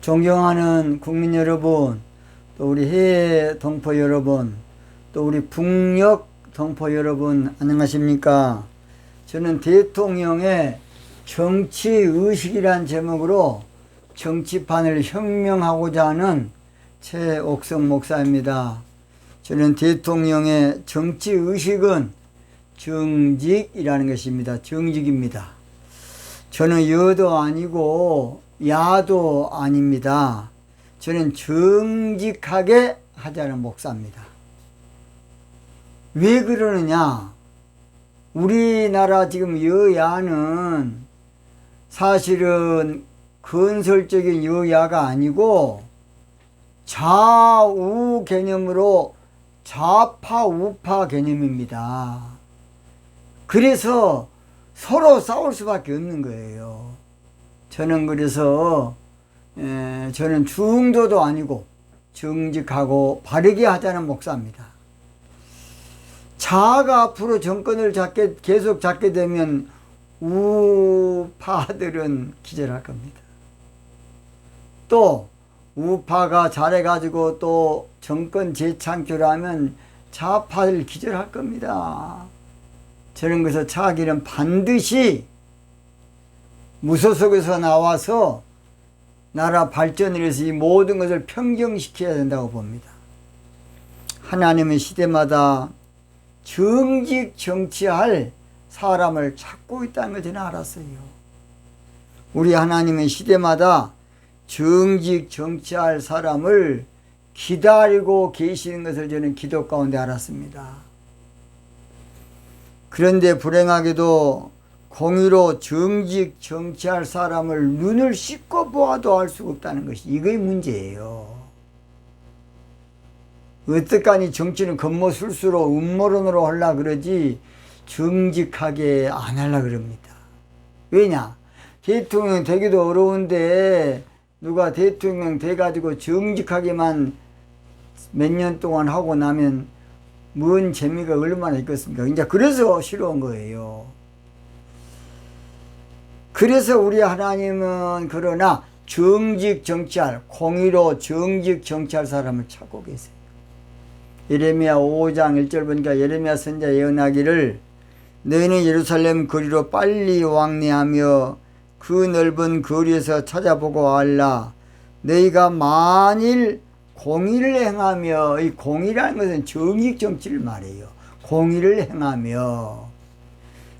존경하는 국민 여러분, 또 우리 해외 동포 여러분, 또 우리 북녘 동포 여러분, 안녕하십니까? 저는 대통령의 정치의식이란 제목으로 정치판을 혁명하고자 하는 최옥성 목사입니다. 저는 대통령의 정치의식은 정직이라는 것입니다. 정직입니다. 저는 여도 아니고 야도 아닙니다. 저는 정직하게 하자는 목사입니다. 왜 그러느냐? 우리나라 지금 여야는 사실은 건설적인 여야가 아니고 좌우 개념으로 좌파 우파 개념입니다. 그래서 서로 싸울 수밖에 없는 거예요. 저는 그래서 저는 중도도 아니고 정직하고 바르게 하자는 목사입니다. 자아가 앞으로 정권을 계속 잡게 되면 우파들은 기절할 겁니다. 또 우파가 잘해가지고 또 정권 재창출하면 좌파들 기절할 겁니다. 저는 그래서 차기는 반드시 무소속에서 나와서 나라 발전을 위해서 이 모든 것을 평정시켜야 된다고 봅니다. 하나님은 시대마다 정직 정치할 사람을 찾고 있다는 걸 저는 알았어요. 우리 하나님은 시대마다 정직 정치할 사람을 기다리고 계시는 것을 저는 기도 가운데 알았습니다. 그런데 불행하게도 공의로 정직 정치할 사람을 눈을 씻고 보아도 알 수가 없다는 것이 이거의 문제예요. 어떡하니 정치는 겉모술수로 음모론으로 하려고 그러지 정직하게 안 하려고 그럽니다. 왜냐? 대통령 되기도 어려운데 누가 대통령 돼가지고 정직하게만 몇 년 동안 하고 나면 뭔 재미가 얼마나 있겠습니까? 이제 그래서 싫어한 거예요. 그래서 우리 하나님은 그러나 정직 정치할, 공의로 정직 정치할 사람을 찾고 계세요. 예레미야 5장 1절 보니까 예레미야 선지자 예언하기를 너희는 예루살렘 거리로 빨리 왕래하며 그 넓은 거리에서 찾아보고 알라. 너희가 만일 공의를 행하며, 이 공의라는 것은 정직 정치를 말해요. 공의를 행하며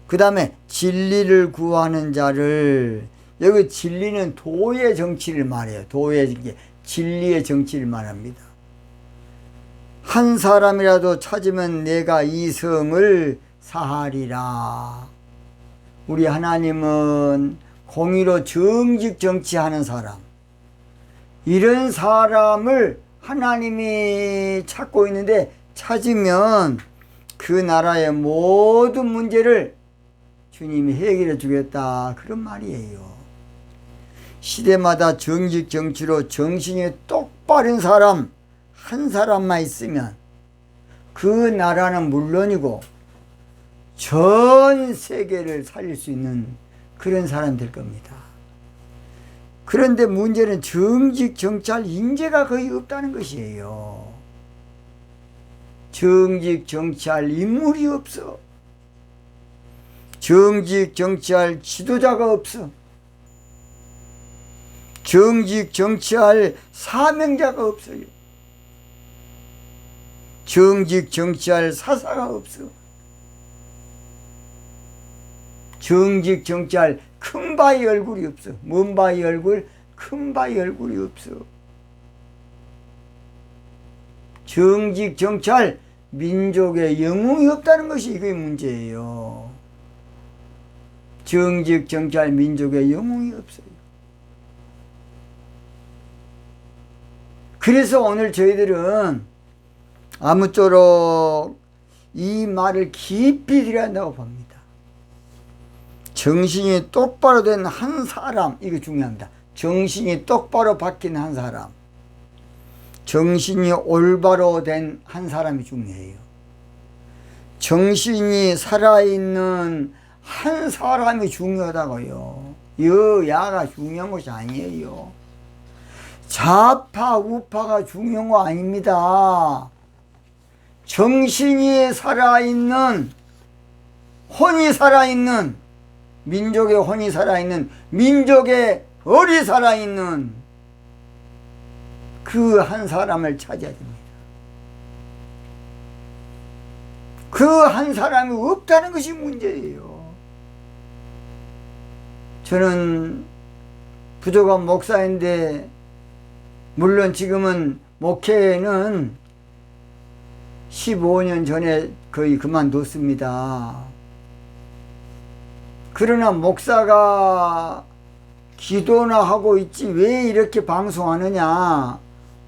그 다음에 진리를 구하는 자를, 여기 진리는 도의 정치를 말해요. 도의, 진리의 정치를 말합니다. 한 사람이라도 찾으면 내가 이 성을 사하리라. 우리 하나님은 공의로 정직 정치하는 사람, 이런 사람을 하나님이 찾고 있는데 찾으면 그 나라의 모든 문제를 주님이 해결해 주겠다, 그런 말이에요. 시대마다 정직 정치로 정신이 똑바른 사람 한 사람만 있으면 그 나라는 물론이고 전 세계를 살릴 수 있는 그런 사람 될 겁니다. 그런데 문제는 정직 정치할 인재가 거의 없다는 것이에요. 정직 정치할 인물이 없어. 정직 정치할 지도자가 없어. 정직 정치할 사명자가 없어요. 정직 정치할 사사가 없어. 정직 정치할 큰 바위 얼굴이 없어. 먼 바위 얼굴, 큰 바위 얼굴이 없어. 정직 정치할 민족의 영웅이 없다는 것이 이게 문제예요. 정직 정치할 민족의 영웅이 없어요. 그래서 오늘 저희들은 아무쪼록 이 말을 깊이 들여야 한다고 봅니다. 정신이 똑바로 된 한 사람, 이거 중요합니다. 정신이 똑바로 박힌 한 사람, 정신이 올바로 된 한 사람이 중요해요. 정신이 살아있는 한 사람이 중요하다고요. 여야가 중요한 것이 아니에요. 좌파 우파가 중요한 거 아닙니다. 정신이 살아있는, 혼이 살아있는, 민족의 혼이 살아있는, 민족의 얼이 살아있는 그 한 사람을 찾아야 됩니다. 그 한 사람이 없다는 것이 문제예요. 저는 부족한 목사인데, 물론 지금은 목회는 15년 전에 거의 그만뒀습니다. 그러나 목사가 기도나 하고 있지 왜 이렇게 방송하느냐,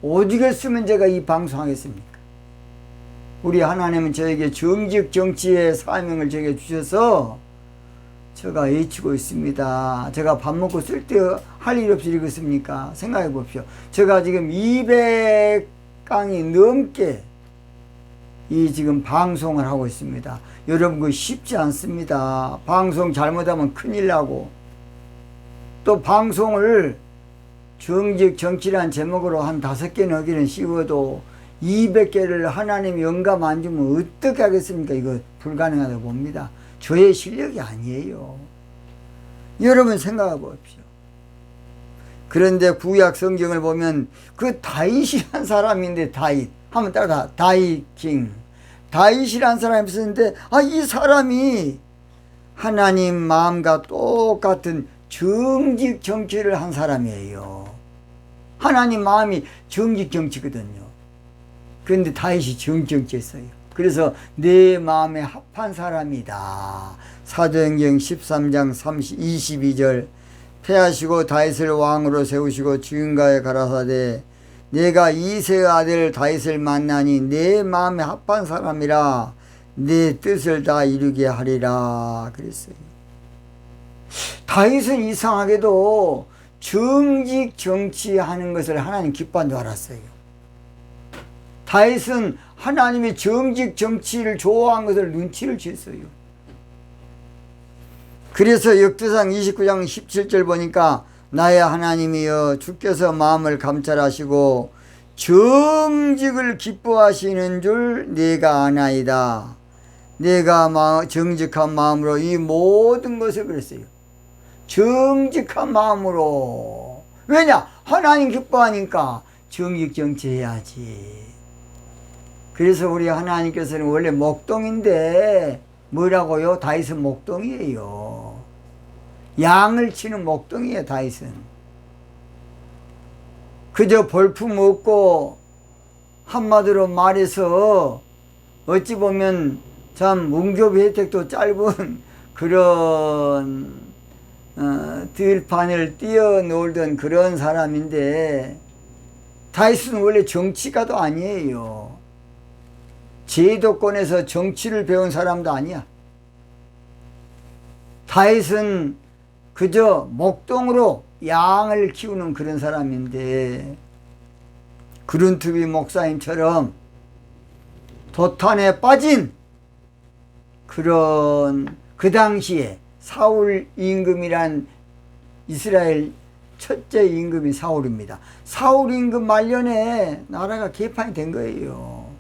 오죽했으면 제가 이 방송하겠습니까? 우리 하나님은 저에게 정직 정치의 사명을 저에게 주셔서 제가 외치고 있습니다. 제가 밥 먹고 쓸 때 할 일 없이 이러겠습니까? 생각해 봅시오. 제가 지금 200강이 넘게 이 지금 방송을 하고 있습니다. 여러분, 그거 쉽지 않습니다. 방송 잘못하면 큰일 나고, 또 방송을 정직 정치란 제목으로 한 5개 넣기는 쉬워도 200개를 하나님 영감 안 주면 어떻게 하겠습니까? 이거 불가능하다고 봅니다. 저의 실력이 아니에요. 여러분 생각해 보십시오. 그런데 구약 성경을 보면 그 다윗이란 사람인데, 다윗 하면 따라 다윗 킹, 다윗이란 사람이 있었는데, 이 사람이 하나님 마음과 똑같은 정직 정치를 한 사람이에요. 하나님 마음이 정직 정치거든요. 그런데 다윗이 정직 정치했어요. 그래서 내 마음에 합한 사람이다. 사도행전 13장 22절, 패하시고 다윗을 왕으로 세우시고 주인가에 가라사대 내가 이새의 아들 다윗을 만나니 내 마음에 합한 사람이라 내 뜻을 다 이루게 하리라 그랬어요. 다윗은 이상하게도 정직 정치하는 것을 하나님 기뻐한 줄 알았어요. 다윗은 하나님의 정직 정치를 좋아한 것을 눈치를 챘어요. 그래서 역대상 29장 17절 보니까 나의 하나님이여 주께서 마음을 감찰하시고 정직을 기뻐하시는 줄 내가 아나이다. 내가 정직한 마음으로 이 모든 것을 그랬어요. 정직한 마음으로. 왜냐? 하나님 기뻐하니까 정직 정치해야지. 그래서 우리 하나님께서는 원래 목동인데 뭐라고요? 다윗은 목동이에요. 양을 치는 목동이에요. 다윗은 그저 볼품 없고, 한마디로 말해서 어찌 보면 참 문교부 혜택도 짧은 그런 들판을 뛰어놀던 그런 사람인데, 다윗은 원래 정치가도 아니에요. 제도권에서 정치를 배운 사람도 아니야. 다윗은 그저 목동으로 양을 키우는 그런 사람인데, 그룬투비 목사님처럼 도탄에 빠진 그런, 그 당시에 사울 임금이란 이스라엘 첫째 임금이 사울입니다. 사울 임금 말년에 나라가 개판이 된 거예요.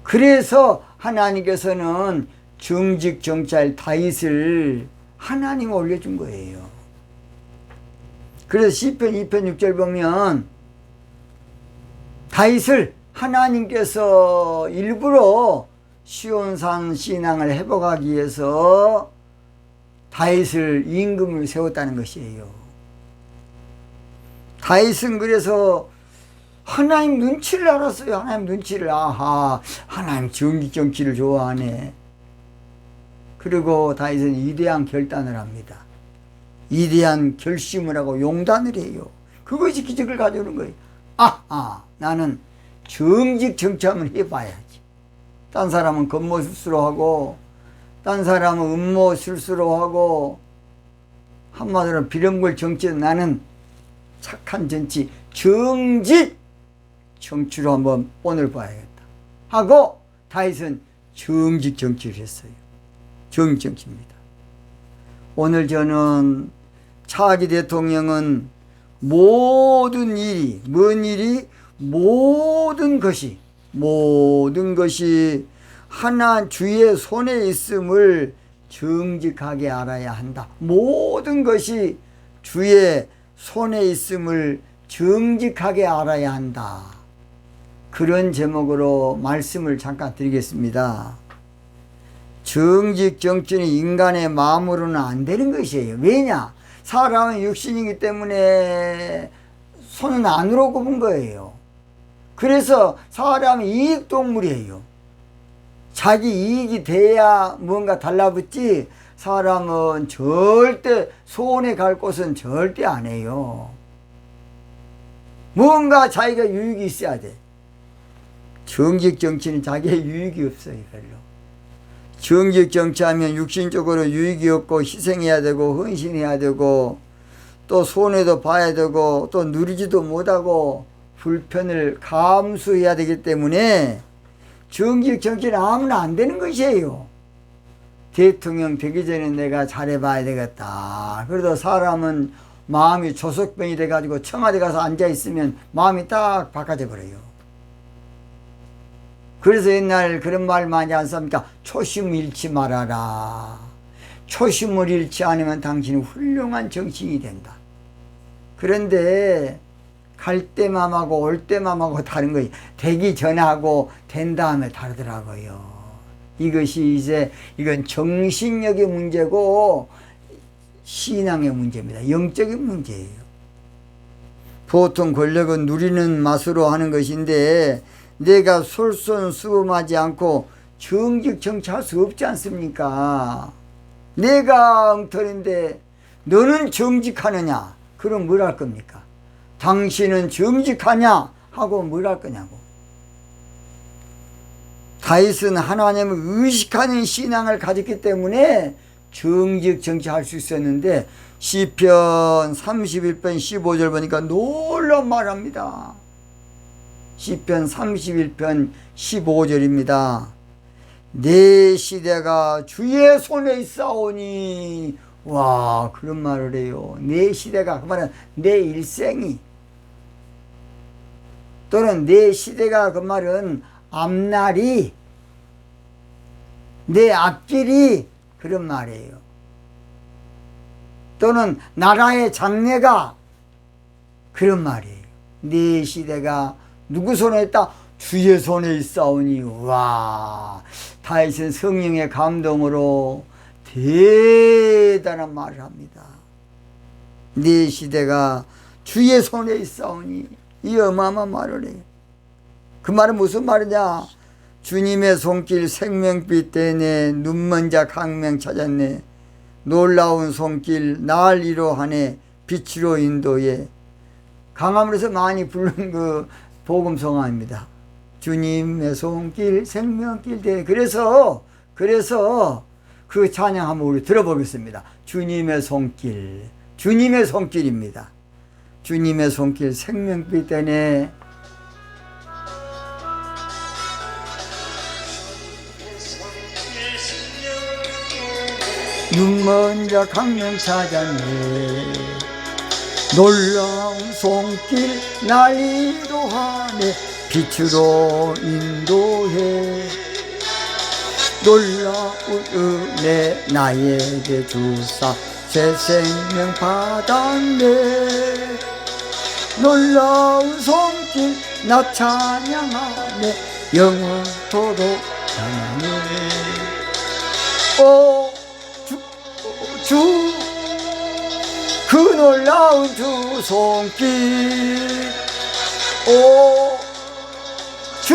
그래서 하나님께서는 정직 정치할 다윗을 하나님 올려준 거예요. 그래서 시편 2편 6절 보면 다윗을 하나님께서 일부러 시온산 신앙을 회복하기 위해서 다윗을 임금을 세웠다는 것이에요. 다윗은 그래서 하나님 눈치를 알았어요. 하나님 눈치를. 아하, 하나님 정직 정치를 좋아하네. 그리고 다윗은 위대한 결단을 합니다. 위대한 결심을 하고 용단을 해요. 그것이 기적을 가져오는 거예요. 나는 정직 정치하면 해봐야지. 딴 사람은 겉모술수로 하고, 딴 사람은 음모술수로 하고, 한마디로 비름골 정치, 나는 착한 정치, 정직 정치로 한번 오늘 봐야겠다 하고 다윗은 정직 정치를 했어요. 정직 정치입니다. 오늘 저는 차기 대통령은 모든 일이, 뭔 일이? 모든 것이 하나 주의 손에 있음을 정직하게 알아야 한다. 모든 것이 주의 손에 있음을 정직하게 알아야 한다. 그런 제목으로 말씀을 잠깐 드리겠습니다. 정직 정치는 인간의 마음으로는 안 되는 것이에요. 왜냐? 사람은 육신이기 때문에 손은 안으로 굽은 거예요. 그래서 사람은 이익동물이에요. 자기 이익이 돼야 뭔가 달라붙지, 사람은 절대 손에 갈 곳은 절대 안 해요. 뭔가 자기가 유익이 있어야 돼. 정직 정치는 자기의 유익이 없어요. 별로. 정직 정치하면 육신적으로 유익이 없고 희생해야 되고 헌신해야 되고 또 손해도 봐야 되고 또 누리지도 못하고 불편을 감수해야 되기 때문에 정직 정치는 아무나 안 되는 것이에요. 대통령 되기 전에 내가 잘해봐야 되겠다. 그래도 사람은 마음이 조석병이 돼가지고 청와대 가서 앉아있으면 마음이 딱 바꿔져 버려요. 그래서 옛날 그런 말 많이 안 씁니까? 초심 잃지 말아라. 초심을 잃지 않으면 당신은 훌륭한 정치인이 된다. 그런데 갈 때맘하고 올 때맘하고 다른 거예요. 되기 전하고 된 다음에 다르더라고요. 이건 정신력의 문제고 신앙의 문제입니다. 영적인 문제예요. 보통 권력은 누리는 맛으로 하는 것인데 내가 솔선수범하지 않고 정직 정치할 수 없지 않습니까? 내가 엉터리인데 너는 정직하느냐? 그럼 뭘 할 겁니까? 당신은 정직하냐? 하고 뭘 할 거냐고. 다윗은 하나님을 의식하는 신앙을 가졌기 때문에 정직 정치할 수 있었는데 시편 31편 15절 보니까 놀라운 말합니다. 시편 31편 15절입니다. 내 시대가 주의 손에 있사오니. 와, 그런 말을 해요. 내 시대가, 그 말은 내 일생이, 또는 내 시대가, 그 말은 앞날이, 내 앞길이, 그런 말이에요. 또는 나라의 장래가, 그런 말이에요. 내 시대가 누구 손에 있다? 주의 손에 있사오니. 와, 다윗은 성령의 감동으로 대단한 말을 합니다. 내 시대가 주의 손에 있사오니. 이 어마어마한 말을 해요. 그 말은 무슨 말이냐? 주님의 손길 생명빛 되네. 눈먼 자 강명 찾았네. 놀라운 손길 날 이로하네. 빛으로 인도해. 강화문에서 많이 부른 그 복음성화입니다. 주님의 손길 생명길 되네. 그래서 그 찬양 한번 우리 들어보겠습니다. 주님의 손길, 주님의 손길입니다. 주님의 손길 생명빛 되네. 눈먼 자 강명 찾았네. 놀라운 손길 날 이로하네. 빛으로 인도해. 놀라운 은혜 나에게 주사 새 생명 받았네. 놀라운 손길 나 찬양하네. 영원토록 찬양해. 오 주 그 놀라운 주 손길. 오 주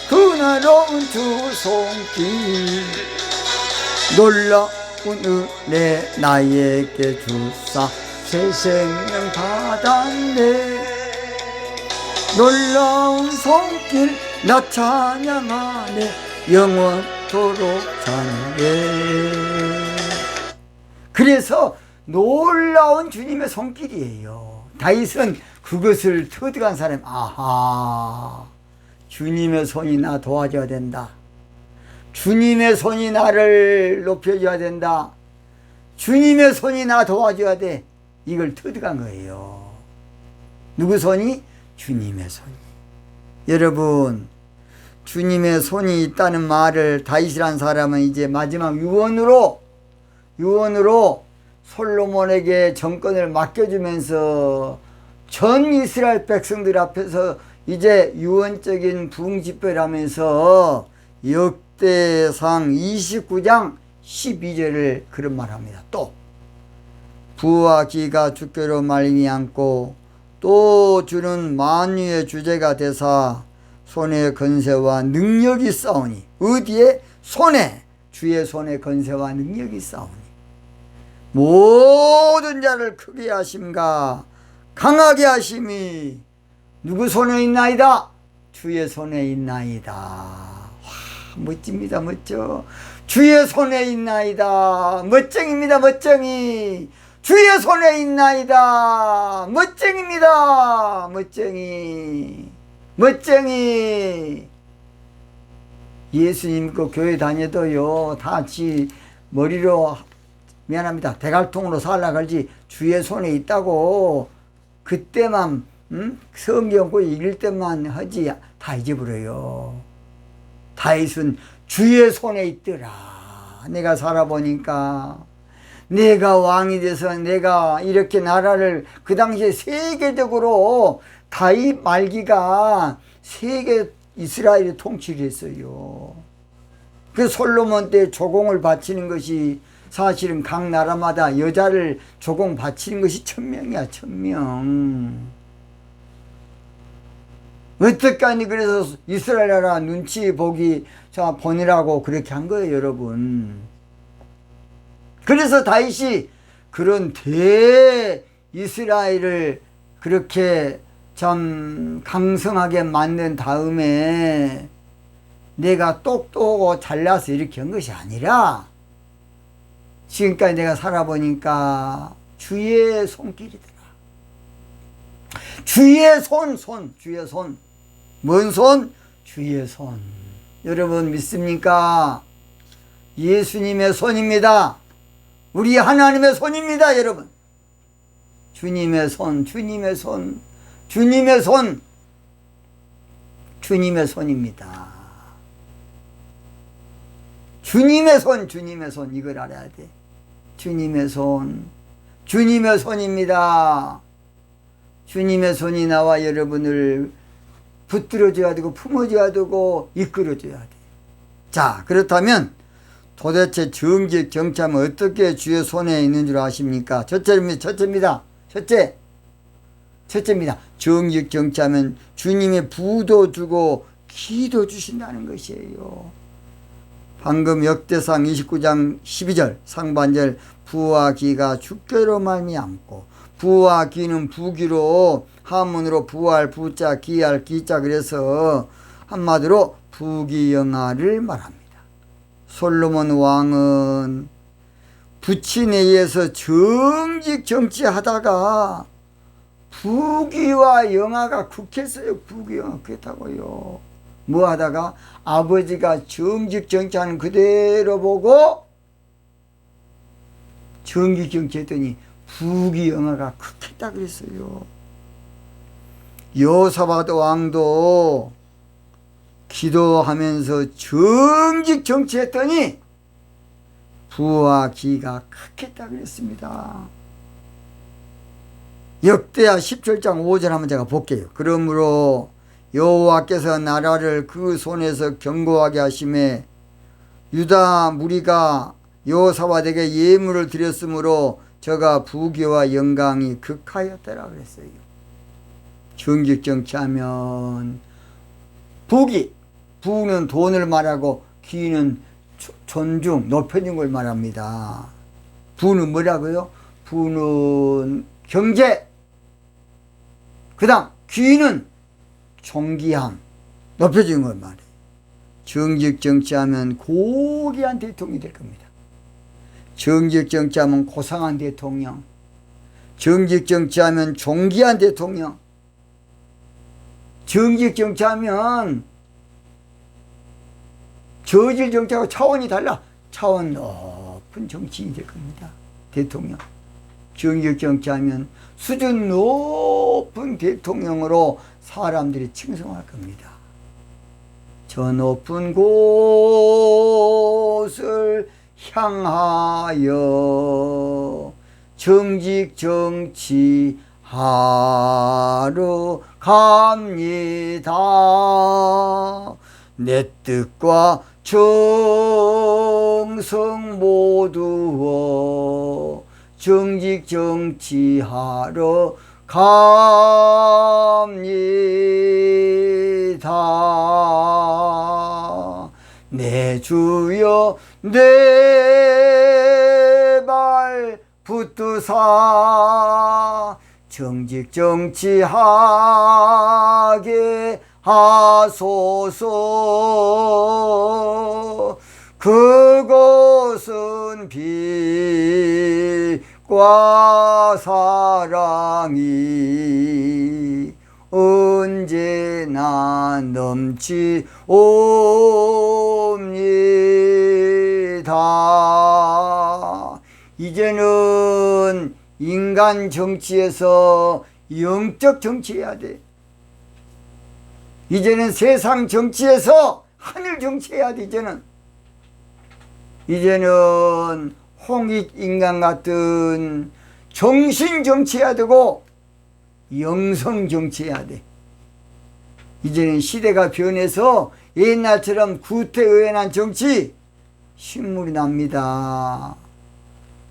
그 놀라운 주 손길. 놀라운 은혜 나에게 주사 새 생명 받았네. 놀라운 손길 나 찬양하네. 영원토록 찬양해. 그래서 놀라운 주님의 손길이에요. 다윗은 그것을 터득한 사람. 아하, 주님의 손이 나 도와줘야 된다. 주님의 손이 나를 높여줘야 된다. 주님의 손이 나 도와줘야 돼. 이걸 터득한 거예요. 누구 손이? 주님의 손이. 여러분, 주님의 손이 있다는 말을 다윗이라는 사람은 이제 마지막 유언으로 솔로몬에게 정권을 맡겨주면서 전 이스라엘 백성들 앞에서 이제 유언적인 부흥집회를 하면서 역대상 29장 12절을 그런 말합니다. 또 부와 기가 주께로 말미암고 또 주는 만유의 주제가 되사 손의 건세와 능력이 싸우니. 어디에? 손에. 주의 손에 건세와 능력이 싸우니. 모든 자를 크게 하심과 강하게 하심이 누구 손에 있나이다? 주의 손에 있나이다. 와, 멋집니다. 멋져. 주의 손에 있나이다. 멋쟁입니다. 멋쟁이. 주의 손에 있나이다. 멋쟁입니다. 멋쟁이. 멋쟁이. 예수님 그 교회 다녀도요, 다 지 머리로, 미안합니다, 대갈통으로 살라갈지 주의 손에 있다고 그때만 성경 꼭 읽을 때만 하지 다 잊어버려요. 다윗은 주의 손에 있더라. 내가 살아보니까 내가 왕이 돼서 내가 이렇게 나라를 그 당시에 세계적으로 다윗 말기가 세계 이스라엘이 통치를 했어요. 그 솔로몬 때 조공을 바치는 것이 사실은 각 나라마다 여자를 조공 바치는 것이 1000명이야. 1000명. 어떡하니 그래서 이스라엘 나라 눈치 보기 보느라고 그렇게 한 거예요, 여러분. 그래서 다윗이 그런 이스라엘을 그렇게 참 강성하게 만든 다음에 내가 똑똑하고 잘나서 이렇게 한 것이 아니라 지금까지 내가 살아보니까 주의 손길이더라. 주의 주의 손. 뭔 손? 주의 손. 여러분 믿습니까? 예수님의 손입니다. 우리 하나님의 손입니다, 여러분. 주님의 손, 주님의 손, 주님의 손, 주님의 손입니다. 주님의 손, 주님의 손, 이걸 알아야 돼. 주님의 손, 주님의 손입니다. 주님의 손이 나와 여러분을 붙들어줘야 되고 품어줘야 되고 이끌어줘야 돼. 자, 그렇다면 도대체 정직 정참은 어떻게 주의 손에 있는 줄 아십니까? 첫째입니다. 첫째입니다. 정직 정참은 주님의 부도 주고 기도 주신다는 것이에요. 방금 역대상 29장 12절 상반절 부와 기가 주께로 말미암고, 부와 기는 부기로 한문으로 부할 부자 기할 기자, 그래서 한마디로 부기영화를 말합니다. 솔로몬 왕은 부친에 의해서 정직 정치하다가 부귀와 영화가 극했어요. 부귀영화 극했다고요. 뭐 하다가 아버지가 정직 정치하는 그대로 보고 정직 정치했더니 부귀영화가 극했다 그랬어요. 여호사밧 왕도 기도하면서 정직 정치했더니 부와 기가 크겠다 그랬습니다. 역대하 17장 5절 한번 제가 볼게요. 그러므로 여호와께서 나라를 그 손에서 견고하게 하심에 유다 무리가 여호사밧에게 예물을 드렸으므로 저가 부귀와 영광이 극하였더라 그랬어요. 정직 정치하면 부는 돈을 말하고 기는 존중, 높여준 걸 말합니다. 부는 뭐라고요? 부는 경제, 그 다음 귀는 존귀함, 높여준 걸 말해요. 정직 정치하면 고귀한 대통령이 될 겁니다. 정직 정치하면 고상한 대통령, 정직 정치하면 존귀한 대통령, 정직 정치하면 저질 정치하고 차원이 달라. 차원 높은 정치인이 될 겁니다. 대통령. 정직 정치하면 수준 높은 대통령으로 사람들이 칭송할 겁니다. 저 높은 곳을 향하여 정직 정치하러 갑니다. 내 뜻과 정성 모두어 정직 정치하러 갑니다. 내 주여 내 발 붙드사 정직 정치하게 하소서. 그것은 빛과 사랑이 언제나 넘치옵니다. 이제는 인간 정치에서 영적 정치해야 돼. 이제는 세상 정치에서 하늘 정치해야 돼. 이제는 홍익인간 같은 정신 정치해야 되고 영성 정치해야 돼. 이제는 시대가 변해서 옛날처럼 구태의연한 정치 신물이 납니다.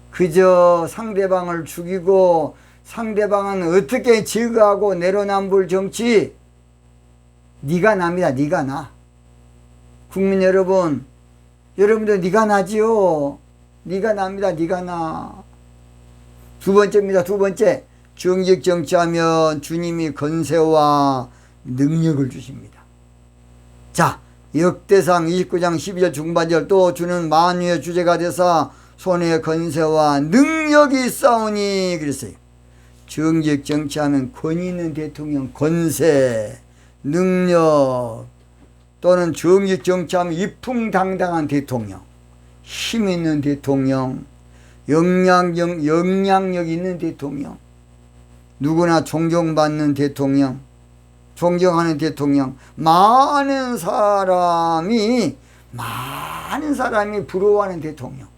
그저 상대방을 죽이고 상대방은 어떻게 제거하고 내로남불 정치 네가 납니다. 네가 나. 국민 여러분, 여러분들 네가 나지요. 네가 납니다. 네가 나. 두 번째입니다. 두 번째, 정직 정치하면 주님이 권세와 능력을 주십니다. 자, 역대상 29장 12절 중반절 또 주는 만유의 주제가 되사 손에 권세와 능력이 있사오니 그랬어요. 정직 정치하면 권위 있는 대통령, 권세, 능력, 또는 정직 정치하면 이풍당당한 대통령, 힘 있는 대통령, 영향력 있는 대통령, 누구나 존경받는 대통령, 존경하는 대통령, 많은 사람이 부러워하는 대통령,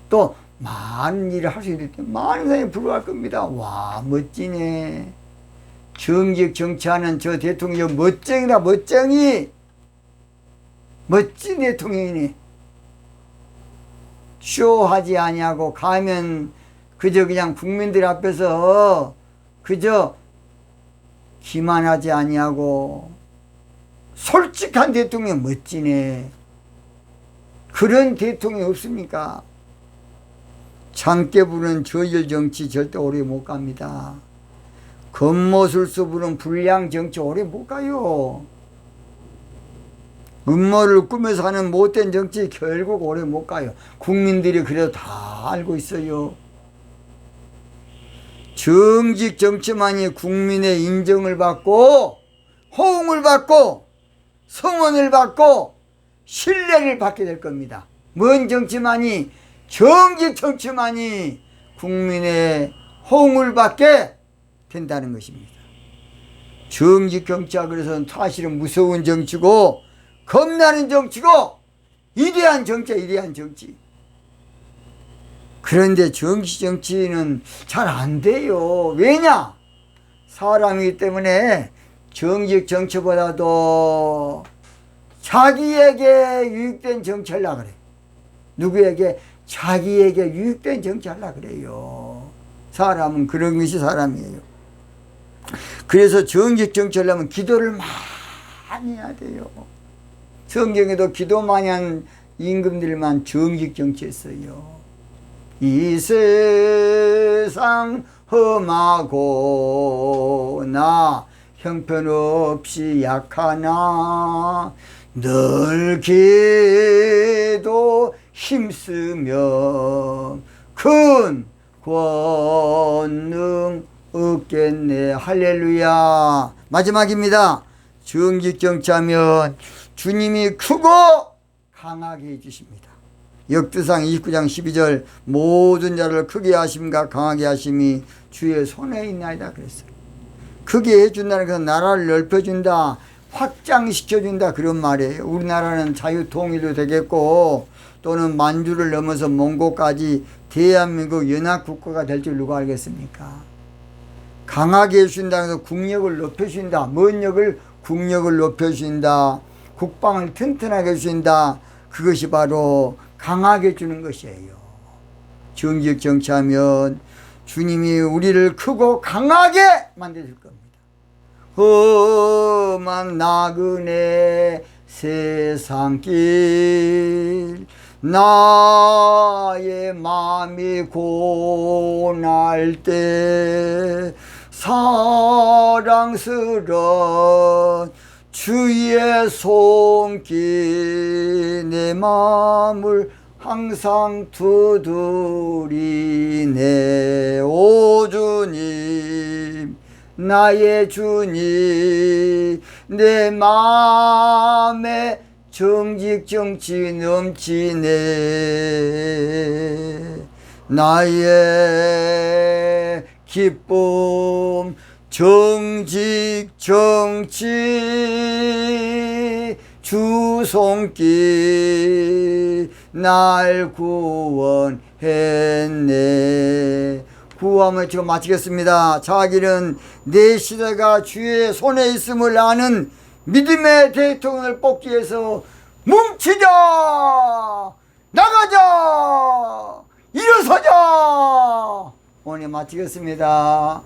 또 많은 일을 할 수 있는 대통령, 많은 사람이 부러워할 겁니다. 와, 멋지네. 정직 정치하는 저 대통령 멋쟁이다. 멋쟁이. 멋진 대통령이네. 쇼하지 아니하고 가면 그저 그냥 국민들 앞에서 그저 기만하지 아니하고 솔직한 대통령 멋지네. 그런 대통령이 없습니까? 장깨 부는 저질 정치 절대 오래 못 갑니다. 겉모술수 부는 불량 정치 오래 못 가요. 음모를 꾸며서 하는 못된 정치 결국 오래 못 가요. 국민들이 그래도 다 알고 있어요. 정직 정치만이 국민의 인정을 받고 호응을 받고 성원을 받고 신뢰를 받게 될 겁니다. 뭔 정치만이, 정직 정치만이 국민의 호응을 받게 된다는 것입니다. 정직 정치가 그래서 사실은 무서운 정치고 겁나는 정치고 위대한 정치야. 위대한 정치. 그런데 정치 정치는 잘 안 돼요. 왜냐? 사람이기 때문에 정직 정치보다도 자기에게 유익된 정치 하려고 그래. 누구에게? 자기에게 유익된 정치 하려고 그래요. 사람은 그런 것이 사람이에요. 그래서 정직 정치하려면 기도를 많이 해야 돼요. 성경에도 기도 많이 한 임금들만 정직 정치했어요. 이 세상 험하고 나 형편없이 약하나 늘 기도 힘쓰며 큰 권능 없겠네. 할렐루야. 마지막입니다. 정직 정치하면 주님이 크고 강하게 해주십니다. 역대상 29장 12절 모든 자를 크게 하심과 강하게 하심이 주의 손에 있나이다 그랬어요. 크게 해준다는 것은 나라를 넓혀준다, 확장시켜준다 그런 말이에요. 우리나라는 자유통일도 되겠고 또는 만주를 넘어서 몽고까지 대한민국 연합국가가 될 줄 누가 알겠습니까? 강하게 해준다는 것은 국력을 높여준다. 뭔 역을? 국력을 높여준다. 국방을 튼튼하게 해준다. 그것이 바로 강하게 해주는 것이에요. 정직 정치하면 주님이 우리를 크고 강하게 만들어줄 겁니다. 험한 나그네 세상길 나의 마음이 고날 때 사랑스런 주의 손길 내 마음을 항상 두드리네. 오 주님 나의 주님 내 마음에 정직 정치 넘치네. 나의 기쁨 정직 정치 주 손길 날 구원했네. 구함을 지금 마치겠습니다. 자기는 내 시대가 주의 손에 있음을 아는 믿음의 대통령을 뽑기 위해서 뭉치자, 나가자, 일어서자. 오늘 마치겠습니다.